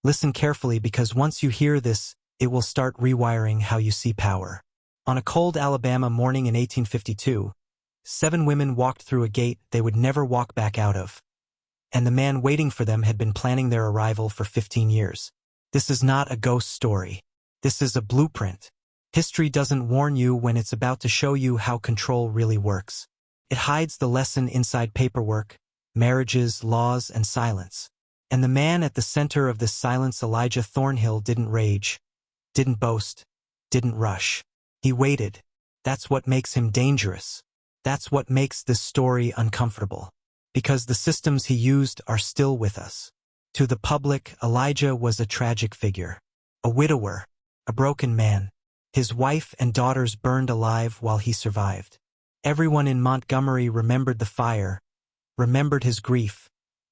Listen carefully because once you hear this, it will start rewiring how you see power. On a cold Alabama morning in 1852, 7 women walked through a gate they would never walk back out of. And the man waiting for them had been planning their arrival for 15 years. This is not a ghost story. This is a blueprint. History doesn't warn you when it's about to show you how control really works. It hides the lesson inside paperwork, marriages, laws, and silence. And the man at the center of this silence, Elijah Thornhill, didn't rage, didn't boast, didn't rush. He waited. That's what makes him dangerous. That's what makes this story uncomfortable. Because the systems he used are still with us. To the public, Elijah was a tragic figure. A widower, a broken man. His wife and daughters burned alive while he survived. Everyone in Montgomery remembered the fire, remembered his grief,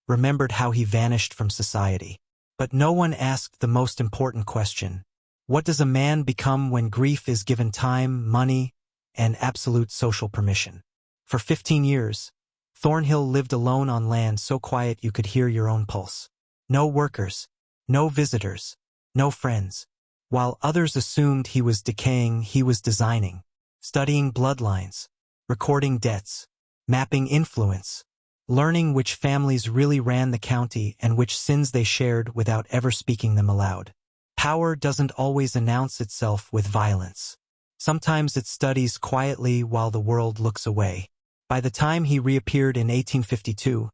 remembered how he vanished from society. But no one asked the most important question. What does a man become when grief is given time, money, and absolute social permission? For 15 years, Thornhill lived alone on land so quiet you could hear your own pulse. No workers, no visitors, no friends. While others assumed he was decaying, he was designing, studying bloodlines, recording debts, mapping influence, learning which families really ran the county and which sins they shared without ever speaking them aloud. Power doesn't always announce itself with violence. Sometimes it studies quietly while the world looks away. By the time he reappeared in 1852,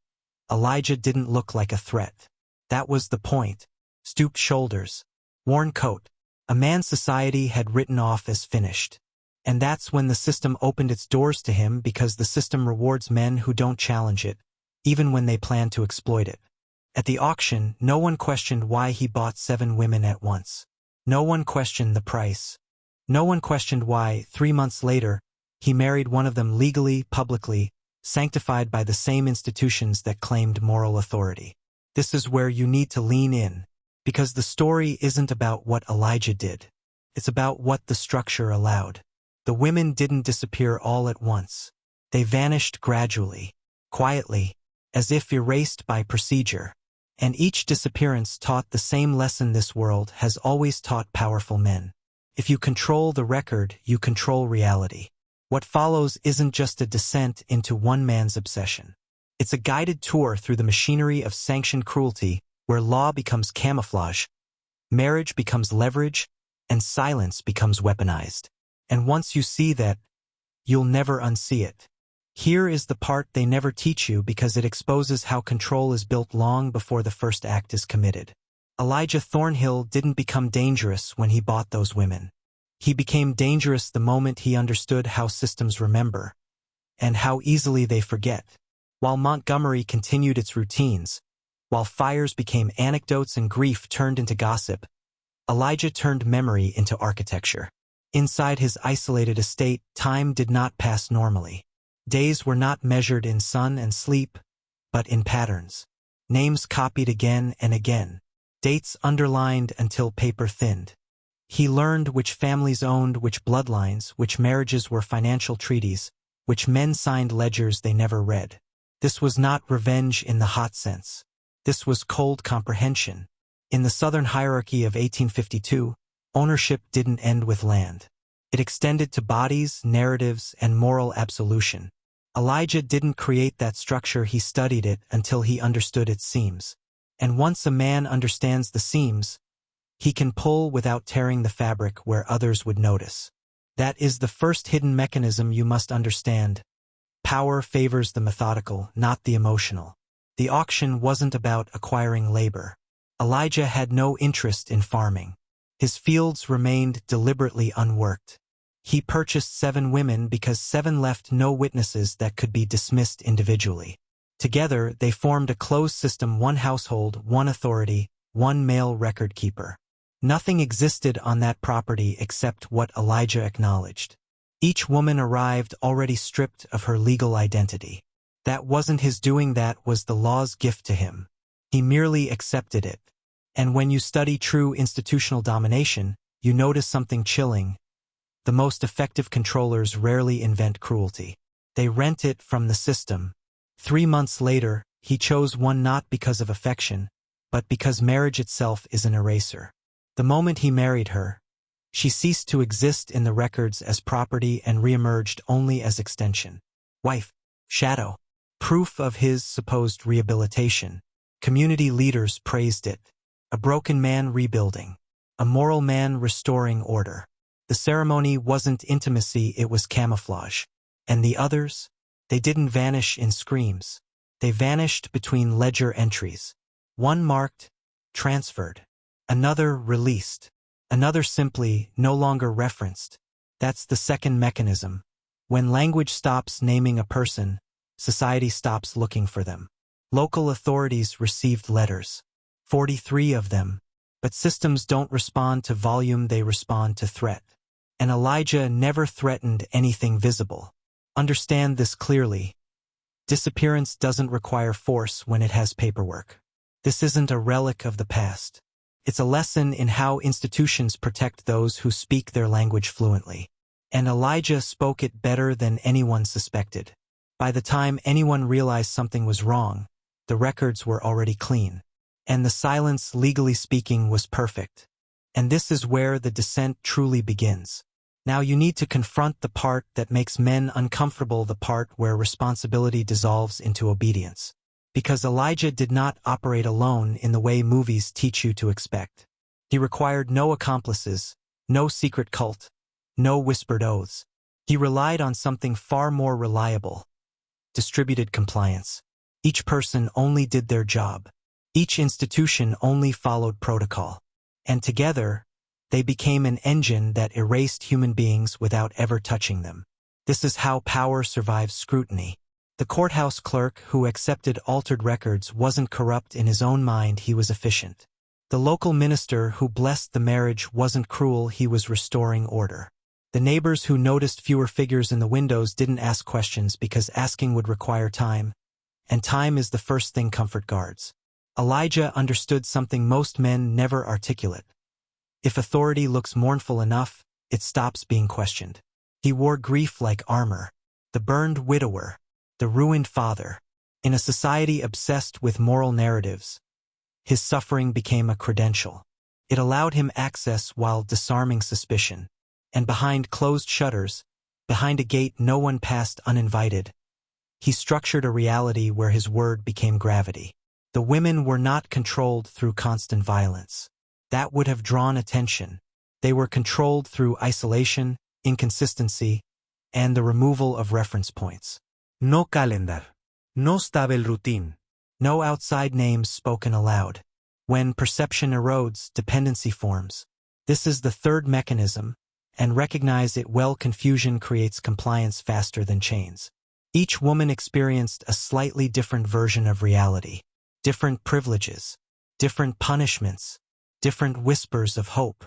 Elijah didn't look like a threat. That was the point. Stooped shoulders, worn coat, a man society had written off as finished. And that's when the system opened its doors to him, because the system rewards men who don't challenge it, even when they plan to exploit it. At the auction, no one questioned why he bought 7 women at once. No one questioned the price. No one questioned why, 3 months later, he married one of them legally, publicly, sanctified by the same institutions that claimed moral authority. This is where you need to lean in, because the story isn't about what Elijah did. It's about what the structure allowed. The women didn't disappear all at once. They vanished gradually, quietly, as if erased by procedure. And each disappearance taught the same lesson this world has always taught powerful men. If you control the record, you control reality. What follows isn't just a descent into one man's obsession. It's a guided tour through the machinery of sanctioned cruelty, where law becomes camouflage, marriage becomes leverage, and silence becomes weaponized. And once you see that, you'll never unsee it. Here is the part they never teach you, because it exposes how control is built long before the first act is committed. Elijah Thornhill didn't become dangerous when he bought those women. He became dangerous the moment he understood how systems remember, and how easily they forget. While Montgomery continued its routines, while fires became anecdotes and grief turned into gossip, Elijah turned memory into architecture. Inside his isolated estate, time did not pass normally. Days were not measured in sun and sleep, but in patterns. Names copied again and again. Dates underlined until paper thinned. He learned which families owned which bloodlines, which marriages were financial treaties, which men signed ledgers they never read. This was not revenge in the hot sense. This was cold comprehension. In the Southern hierarchy of 1852, ownership didn't end with land. It extended to bodies, narratives, and moral absolution. Elijah didn't create that structure, he studied it until he understood its seams. And once a man understands the seams, he can pull without tearing the fabric where others would notice. That is the first hidden mechanism you must understand. Power favors the methodical, not the emotional. The auction wasn't about acquiring labor. Elijah had no interest in farming. His fields remained deliberately unworked. He purchased 7 women because 7 left no witnesses that could be dismissed individually. Together, they formed a closed system: one household, one authority, one male record keeper. Nothing existed on that property except what Elijah acknowledged. Each woman arrived already stripped of her legal identity. That wasn't his doing, that was the law's gift to him. He merely accepted it. And when you study true institutional domination, you notice something chilling. The most effective controllers rarely invent cruelty. They rent it from the system. 3 months later, he chose one not because of affection, but because marriage itself is an eraser. The moment he married her, she ceased to exist in the records as property and reemerged only as extension. Wife, shadow, proof of his supposed rehabilitation. Community leaders praised it. A broken man rebuilding. A moral man restoring order. The ceremony wasn't intimacy, it was camouflage. And the others? They didn't vanish in screams. They vanished between ledger entries. One marked, transferred. Another released. Another simply, no longer referenced. That's the second mechanism. When language stops naming a person, society stops looking for them. Local authorities received letters. 43 of them. But systems don't respond to volume, they respond to threat. And Elijah never threatened anything visible. Understand this clearly. Disappearance doesn't require force when it has paperwork. This isn't a relic of the past. It's a lesson in how institutions protect those who speak their language fluently. And Elijah spoke it better than anyone suspected. By the time anyone realized something was wrong, the records were already clean. And the silence, legally speaking, was perfect. And this is where the descent truly begins. Now you need to confront the part that makes men uncomfortable, the part where responsibility dissolves into obedience. Because Elijah did not operate alone in the way movies teach you to expect. He required no accomplices, no secret cult, no whispered oaths. He relied on something far more reliable. Distributed compliance. Each person only did their job. Each institution only followed protocol. And together, they became an engine that erased human beings without ever touching them. This is how power survives scrutiny. The courthouse clerk who accepted altered records wasn't corrupt in his own mind, he was efficient. The local minister who blessed the marriage wasn't cruel, he was restoring order. The neighbors who noticed fewer figures in the windows didn't ask questions because asking would require time. And time is the first thing comfort guards. Elijah understood something most men never articulate. If authority looks mournful enough, it stops being questioned. He wore grief like armor. The burned widower. The ruined father. In a society obsessed with moral narratives, his suffering became a credential. It allowed him access while disarming suspicion. And behind closed shutters, behind a gate no one passed uninvited, he structured a reality where his word became gravity. The women were not controlled through constant violence. That would have drawn attention. They were controlled through isolation, inconsistency, and the removal of reference points. No calendar. No stable routine. No outside names spoken aloud. When perception erodes, dependency forms. This is the third mechanism, and recognize it well. Confusion creates compliance faster than chains. Each woman experienced a slightly different version of reality. Different privileges. Different punishments. Different whispers of hope.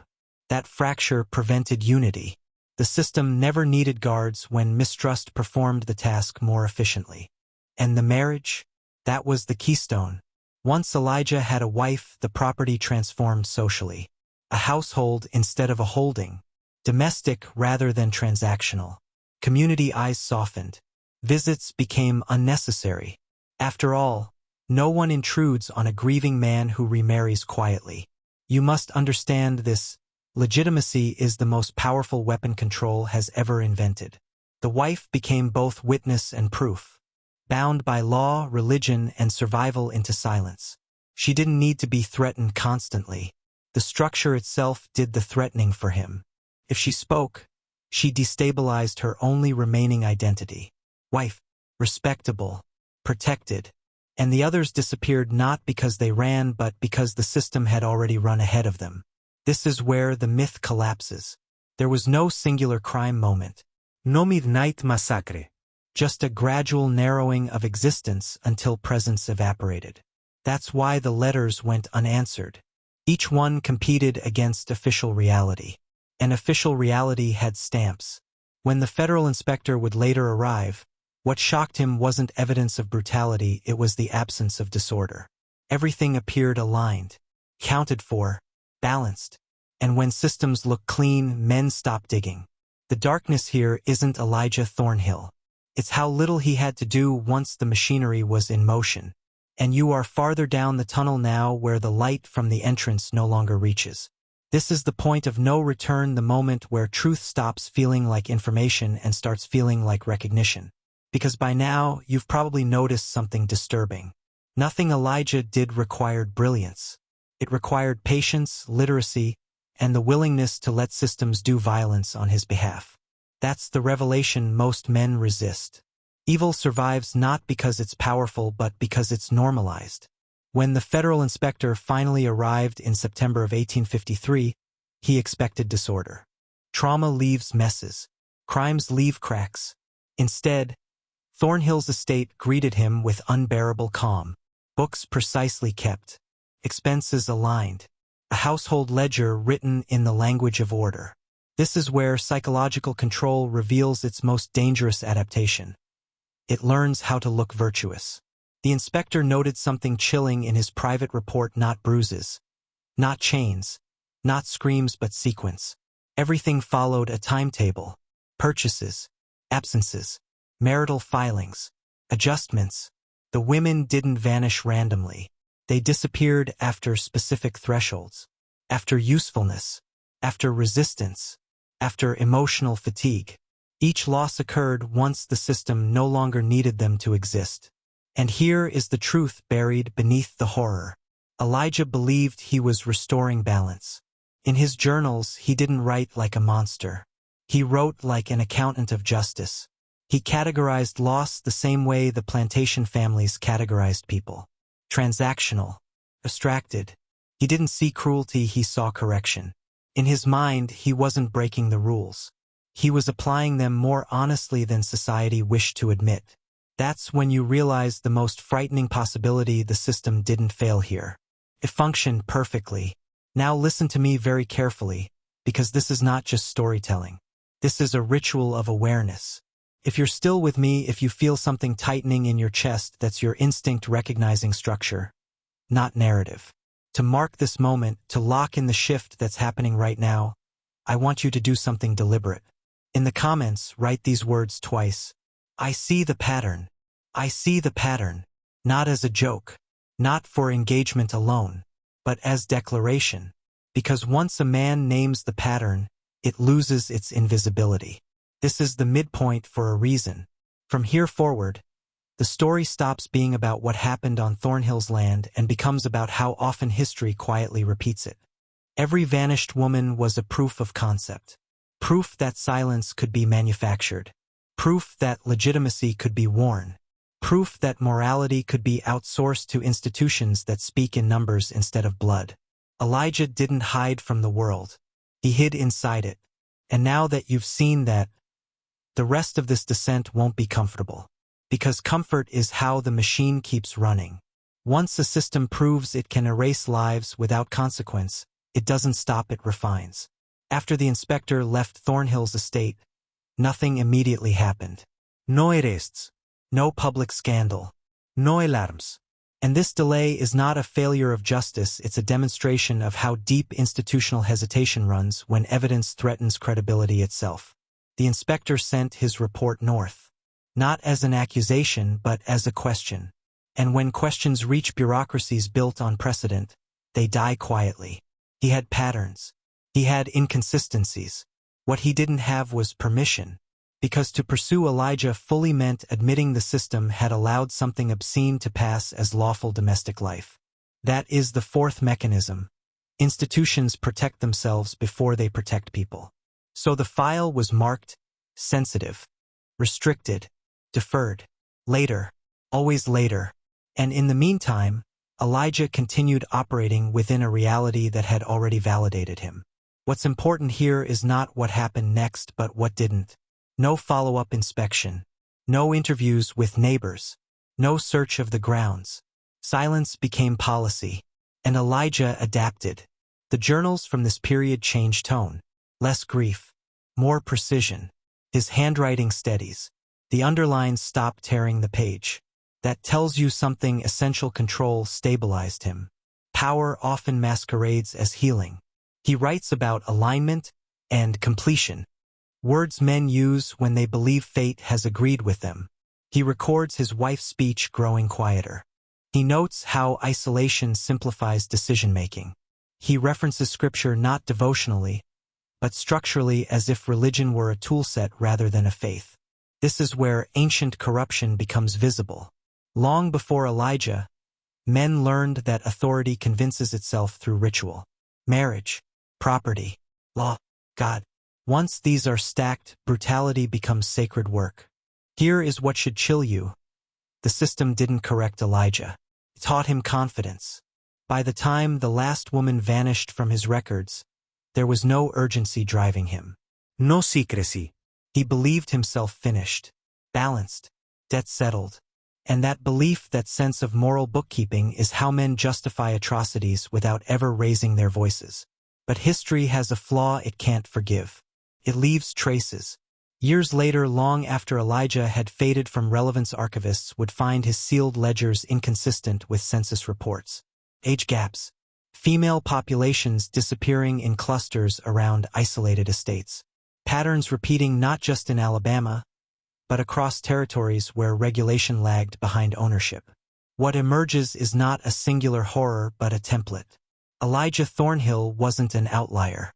That fracture prevented unity. The system never needed guards when mistrust performed the task more efficiently. And the marriage? That was the keystone. Once Elijah had a wife, the property transformed socially. A household instead of a holding. Domestic rather than transactional. Community eyes softened. Visits became unnecessary. After all, no one intrudes on a grieving man who remarries quietly. You must understand this. Legitimacy is the most powerful weapon control has ever invented. The wife became both witness and proof. Bound by law, religion, and survival into silence. She didn't need to be threatened constantly. The structure itself did the threatening for him. If she spoke, she destabilized her only remaining identity. Wife, respectable, protected. And the others disappeared not because they ran but because the system had already run ahead of them. This is where the myth collapses. There was no singular crime moment. No midnight massacre. Just a gradual narrowing of existence until presence evaporated. That's why the letters went unanswered. Each one competed against official reality. And official reality had stamps. When the federal inspector would later arrive, what shocked him wasn't evidence of brutality, it was the absence of disorder. Everything appeared aligned, counted for, balanced. And when systems look clean, men stop digging. The darkness here isn't Elijah Thornhill. It's how little he had to do once the machinery was in motion. and you are farther down the tunnel now where the light from the entrance no longer reaches. This is the point of no return, the moment where truth stops feeling like information and starts feeling like recognition. Because by now, you've probably noticed something disturbing. Nothing Elijah did required brilliance. It required patience, literacy, and the willingness to let systems do violence on his behalf. That's the revelation most men resist. Evil survives not because it's powerful but because it's normalized. When the federal inspector finally arrived in September of 1853, he expected disorder. Trauma leaves messes. Crimes leave cracks. Instead, Thornhill's estate greeted him with unbearable calm. Books precisely kept. Expenses aligned. A household ledger written in the language of order. This is where psychological control reveals its most dangerous adaptation. It learns how to look virtuous. The inspector noted something chilling in his private report: not bruises, not chains, not screams, but sequence. Everything followed a timetable. Purchases, absences, marital filings, adjustments. The women didn't vanish randomly. They disappeared after specific thresholds, after usefulness, after resistance, after emotional fatigue. Each loss occurred once the system no longer needed them to exist. And here is the truth buried beneath the horror. Elijah believed he was restoring balance. In his journals, he didn't write like a monster. He wrote like an accountant of justice. He categorized loss the same way the plantation families categorized people. Transactional, abstracted. He didn't see cruelty, he saw correction. In his mind, he wasn't breaking the rules. He was applying them more honestly than society wished to admit. That's when you realize the most frightening possibility: the system didn't fail here. It functioned perfectly. Now listen to me very carefully, because this is not just storytelling. This is a ritual of awareness. If you're still with me, if you feel something tightening in your chest, that's your instinct recognizing structure, not narrative. To mark this moment, to lock in the shift that's happening right now, I want you to do something deliberate. In the comments, write these words twice. I see the pattern. I see the pattern. Not as a joke. Not for engagement alone. But as declaration. Because once a man names the pattern, it loses its invisibility. This is the midpoint for a reason. From here forward, the story stops being about what happened on Thornhill's land and becomes about how often history quietly repeats it. Every vanished woman was a proof of concept. Proof that silence could be manufactured. Proof that legitimacy could be worn. Proof that morality could be outsourced to institutions that speak in numbers instead of blood. Elijah didn't hide from the world. He hid inside it. And now that you've seen that, the rest of this descent won't be comfortable. Because comfort is how the machine keeps running. Once a system proves it can erase lives without consequence, it doesn't stop, it refines. After the inspector left Thornhill's estate, nothing immediately happened. No arrests. No public scandal. No alarms. And this delay is not a failure of justice, it's a demonstration of how deep institutional hesitation runs when evidence threatens credibility itself. The inspector sent his report north. Not as an accusation, but as a question. And when questions reach bureaucracies built on precedent, they die quietly. He had patterns. He had inconsistencies. What he didn't have was permission. Because to pursue Elijah fully meant admitting the system had allowed something obscene to pass as lawful domestic life. That is the fourth mechanism. Institutions protect themselves before they protect people. So the file was marked sensitive, restricted, deferred, later, always later. And in the meantime, Elijah continued operating within a reality that had already validated him. What's important here is not what happened next, but what didn't. No follow-up inspection. No interviews with neighbors. No search of the grounds. Silence became policy. And Elijah adapted. The journals from this period changed tone. Less grief. More precision. His handwriting steadies. The underlines stop tearing the page. That tells you something. Essential control stabilized him. Power often masquerades as healing. He writes about alignment and completion. Words men use when they believe fate has agreed with them. He records his wife's speech growing quieter. He notes how isolation simplifies decision-making. He references scripture not devotionally, but structurally as if religion were a toolset rather than a faith. This is where ancient corruption becomes visible. Long before Elijah, men learned that authority convinces itself through ritual, marriage, property, law, God. Once these are stacked, brutality becomes sacred work. Here is what should chill you. The system didn't correct Elijah. It taught him confidence. By the time the last woman vanished from his records, there was no urgency driving him. No secrecy. He believed himself finished, balanced, debt settled. And that belief, that sense of moral bookkeeping, is how men justify atrocities without ever raising their voices. But history has a flaw it can't forgive. It leaves traces. Years later, long after Elijah had faded from relevance, archivists would find his sealed ledgers inconsistent with census reports. Age gaps. Female populations disappearing in clusters around isolated estates. Patterns repeating not just in Alabama, but across territories where regulation lagged behind ownership. What emerges is not a singular horror but a template. Elijah Thornhill wasn't an outlier.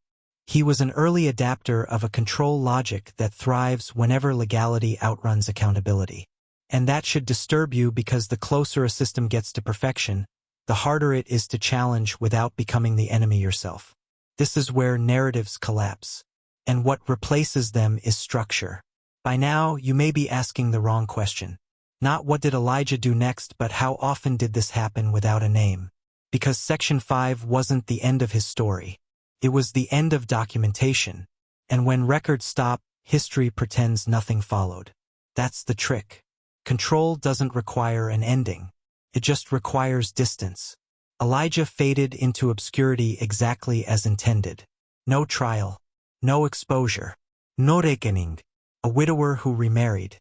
He was an early adapter of a control logic that thrives whenever legality outruns accountability. And that should disturb you, because the closer a system gets to perfection, the harder it is to challenge without becoming the enemy yourself. This is where narratives collapse. And what replaces them is structure. By now, you may be asking the wrong question. Not what did Elijah do next, but how often did this happen without a name? Because Section 5 wasn't the end of his story. It was the end of documentation. And when records stop, history pretends nothing followed. That's the trick. Control doesn't require an ending. It just requires distance. Elijah faded into obscurity exactly as intended. No trial. No exposure. No reckoning. A widower who remarried.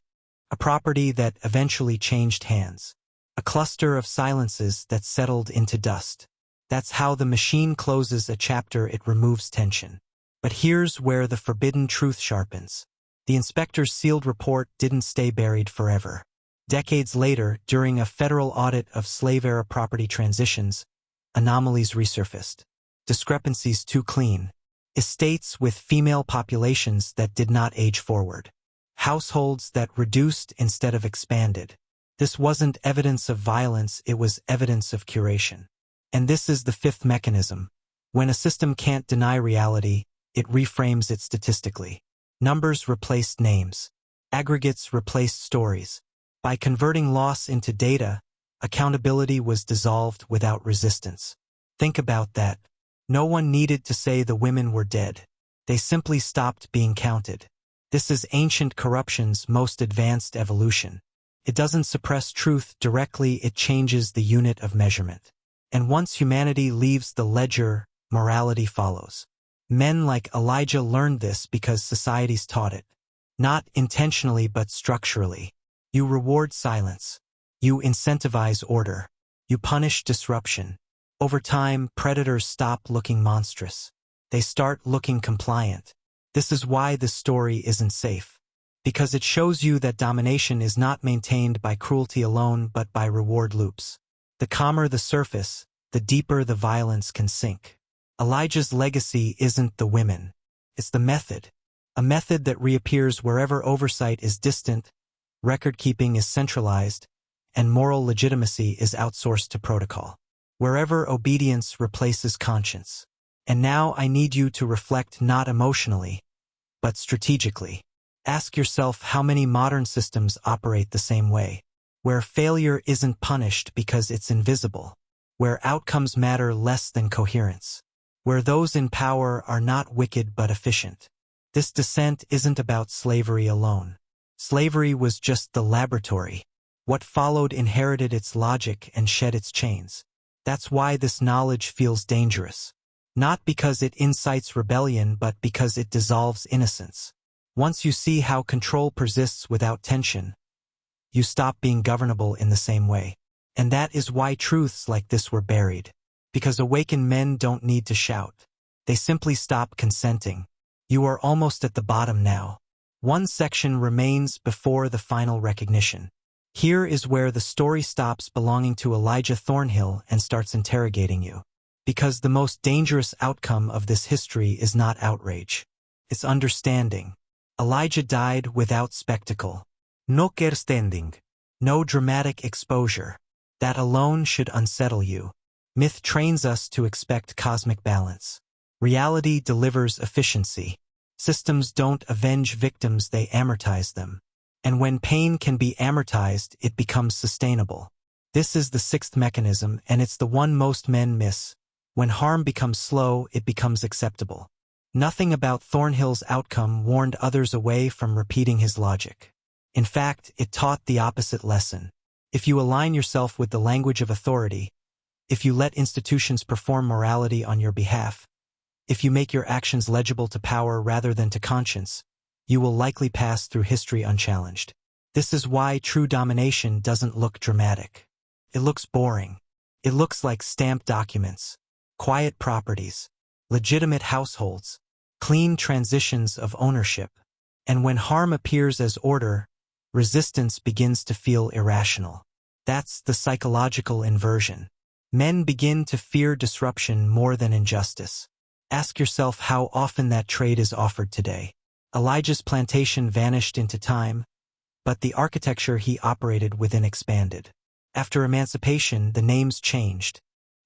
A property that eventually changed hands. A cluster of silences that settled into dust. That's how the machine closes a chapter. It removes tension. But here's where the forbidden truth sharpens. The inspector's sealed report didn't stay buried forever. Decades later, during a federal audit of slave-era property transitions, anomalies resurfaced. Discrepancies too clean. Estates with female populations that did not age forward. Households that reduced instead of expanded. This wasn't evidence of violence, it was evidence of curation. And this is the fifth mechanism. When a system can't deny reality, it reframes it statistically. Numbers replaced names. Aggregates replaced stories. By converting loss into data, accountability was dissolved without resistance. Think about that. No one needed to say the women were dead. They simply stopped being counted. This is ancient corruption's most advanced evolution. It doesn't suppress truth directly, it changes the unit of measurement. And once humanity leaves the ledger, morality follows. Men like Elijah learned this because societies taught it. Not intentionally but structurally. You reward silence. You incentivize order. You punish disruption. Over time, predators stop looking monstrous. They start looking compliant. This is why this story isn't safe. Because it shows you that domination is not maintained by cruelty alone but by reward loops. The calmer the surface, the deeper the violence can sink. Elijah's legacy isn't the women. It's the method. A method that reappears wherever oversight is distant, record-keeping is centralized, and moral legitimacy is outsourced to protocol. Wherever obedience replaces conscience. And now I need you to reflect not emotionally, but strategically. Ask yourself how many modern systems operate the same way. Where failure isn't punished because it's invisible. Where outcomes matter less than coherence. Where those in power are not wicked but efficient. This descent isn't about slavery alone. Slavery was just the laboratory. What followed inherited its logic and shed its chains. That's why this knowledge feels dangerous. Not because it incites rebellion but because it dissolves innocence. Once you see how control persists without tension, you stop being governable in the same way. And that is why truths like this were buried. Because awakened men don't need to shout. They simply stop consenting. You are almost at the bottom now. One section remains before the final recognition. Here is where the story stops belonging to Elijah Thornhill and starts interrogating you. Because the most dangerous outcome of this history is not outrage. It's understanding. Elijah died without spectacle. No understanding. No dramatic exposure. That alone should unsettle you. Myth trains us to expect cosmic balance. Reality delivers efficiency. Systems don't avenge victims, they amortize them. And when pain can be amortized, it becomes sustainable. This is the sixth mechanism, and it's the one most men miss. When harm becomes slow, it becomes acceptable. Nothing about Thornhill's outcome warned others away from repeating his logic. In fact, it taught the opposite lesson. If you align yourself with the language of authority, if you let institutions perform morality on your behalf, if you make your actions legible to power rather than to conscience, you will likely pass through history unchallenged. This is why true domination doesn't look dramatic. It looks boring. It looks like stamped documents, quiet properties, legitimate households, clean transitions of ownership. And when harm appears as order, resistance begins to feel irrational. That's the psychological inversion. Men begin to fear disruption more than injustice. Ask yourself how often that trade is offered today. Elijah's plantation vanished into time, but the architecture he operated within expanded. After emancipation, the names changed.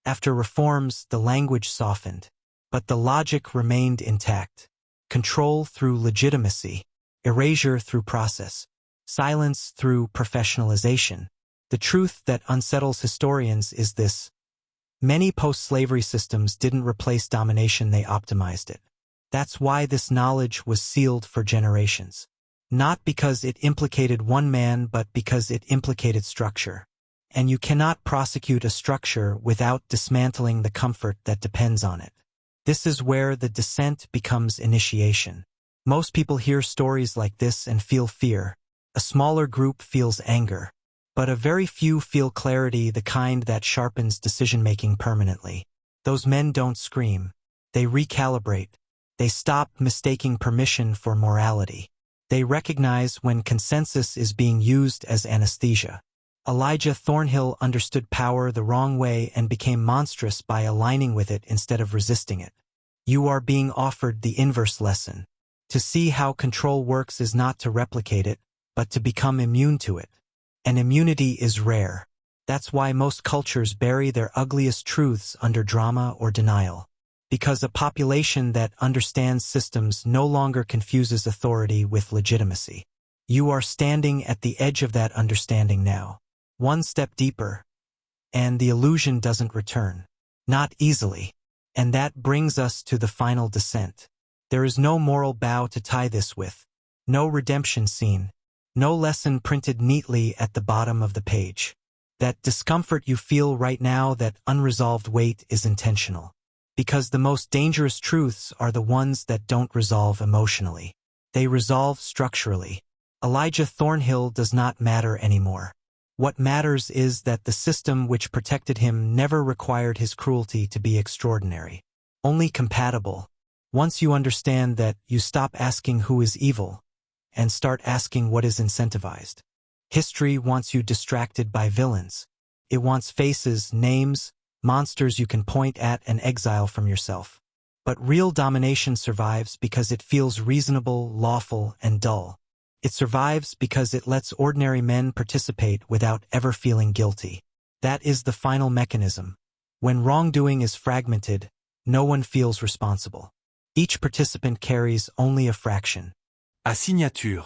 After reforms, the language softened. But the logic remained intact. Control through legitimacy, erasure through process, silence through professionalization. The truth that unsettles historians is this. Many post-slavery systems didn't replace domination, they optimized it. That's why this knowledge was sealed for generations. Not because it implicated one man, but because it implicated structure. And you cannot prosecute a structure without dismantling the comfort that depends on it. This is where the descent becomes initiation. Most people hear stories like this and feel fear. A smaller group feels anger. But a very few feel clarity, the kind that sharpens decision-making permanently. Those men don't scream. They recalibrate. They stop mistaking permission for morality. They recognize when consensus is being used as anesthesia. Elijah Thornhill understood power the wrong way and became monstrous by aligning with it instead of resisting it. You are being offered the inverse lesson. To see how control works is not to replicate it, but to become immune to it. And immunity is rare. That's why most cultures bury their ugliest truths under drama or denial. Because a population that understands systems no longer confuses authority with legitimacy. You are standing at the edge of that understanding now. One step deeper, and the illusion doesn't return. Not easily. And that brings us to the final descent. There is no moral bow to tie this with. No redemption scene. No lesson printed neatly at the bottom of the page. That discomfort you feel right now, that unresolved weight, is intentional. Because the most dangerous truths are the ones that don't resolve emotionally. They resolve structurally. Elijah Thornhill does not matter anymore. What matters is that the system which protected him never required his cruelty to be extraordinary. Only compatible. Once you understand that, you stop asking who is evil, and start asking what is incentivized. History wants you distracted by villains. It wants faces, names, monsters you can point at and exile from yourself. But real domination survives because it feels reasonable, lawful, and dull. It survives because it lets ordinary men participate without ever feeling guilty. That is the final mechanism. When wrongdoing is fragmented, no one feels responsible. Each participant carries only a fraction. A signature.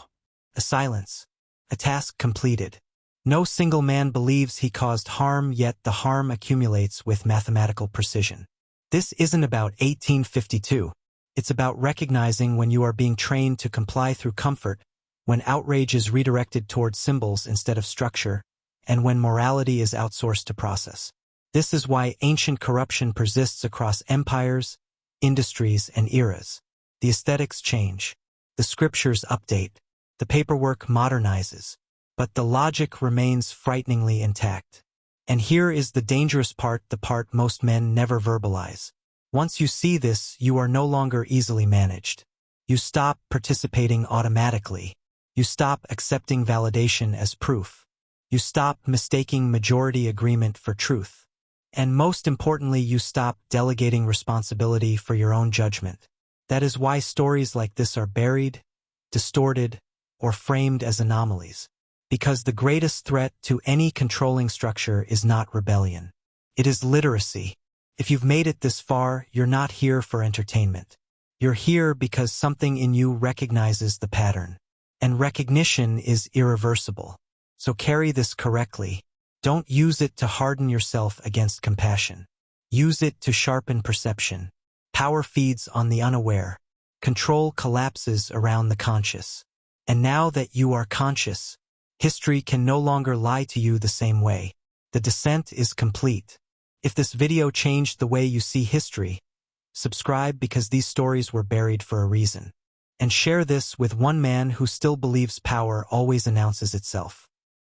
A silence. A task completed. No single man believes he caused harm, yet the harm accumulates with mathematical precision. This isn't about 1852. It's about recognizing when you are being trained to comply through comfort, when outrage is redirected toward symbols instead of structure, and when morality is outsourced to process. This is why ancient corruption persists across empires, industries, and eras. The aesthetics change. The scriptures update. The paperwork modernizes. But the logic remains frighteningly intact. And here is the dangerous part, the part most men never verbalize. Once you see this, you are no longer easily managed. You stop participating automatically. You stop accepting validation as proof. You stop mistaking majority agreement for truth. And most importantly, you stop delegating responsibility for your own judgment. That is why stories like this are buried, distorted, or framed as anomalies. Because the greatest threat to any controlling structure is not rebellion. It is literacy. If you've made it this far, you're not here for entertainment. You're here because something in you recognizes the pattern. And recognition is irreversible. So carry this correctly. Don't use it to harden yourself against compassion. Use it to sharpen perception. Power feeds on the unaware. Control collapses around the conscious. And now that you are conscious, history can no longer lie to you the same way. The descent is complete. If this video changed the way you see history, subscribe because these stories were buried for a reason. And share this with one man who still believes power always announces itself.